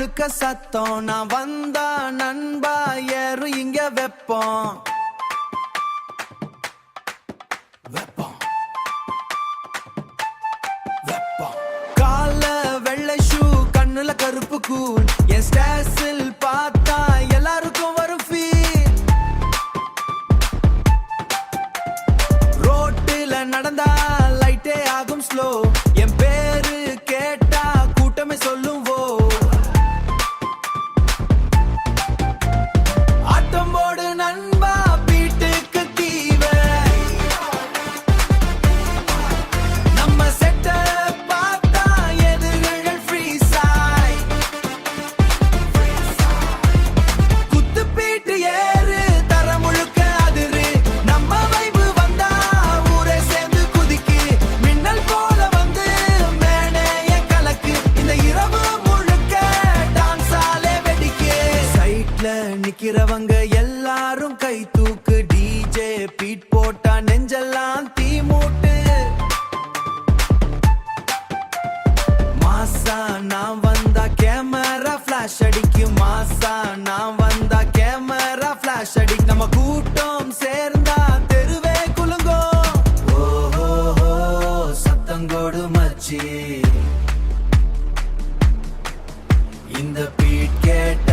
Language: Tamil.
முழுக்க சத்தம். நான் வந்தா நண்பா ஏறும் இங்க வெப்பம். கால வெள்ளை ஷூ, கண்ணுல கருப்பு கூல். என் ஸ்டேஸில் பார்த்தா எல்லாருக்கும் வரும் ஃபீல். ரோட்டில நடந்தா லைட்டே ஆகும் ஸ்லோ. என் பேரு கேட்டா கூட்டமே சொல்லும் வோ. ஆட்டம் போடு நண்பா பீட்டுக்கு தீவ. நம்ம செட்ட பார்த்தா எதிர்கள் ஃப்ரீஸ் ஆய். குத்து பீட்டு ஏறு தர முழுக்க அதிரு. நம்ம வைபு வந்தா ஊரே சேர்ந்து குதிக்கு. மின்னல் போல வந்து மேனைய கலக்கு. இந்த இரவு முழுக்க டான்ஸாலே வெடிக்கு. சைட்ல நிக்கிறவங்க எல்லாரும் கை தூக்கு. டிஜே பீட் போட்டா நெஞ்செல்லாம் தீ மூட்டு. மாசா நான் வந்தா கேமரா ஃபிளாஷ் அடிக்கும். மாசா நான் வந்தா கேமரா ஃபிளாஷ் அடிக்கும். நம்ம கூட்டம் சேர்ந்தா தெருவே குலுங்கோ. ஓஹோ சத்தங்கோடு மச்சி. இந்த பீட் கேட்ட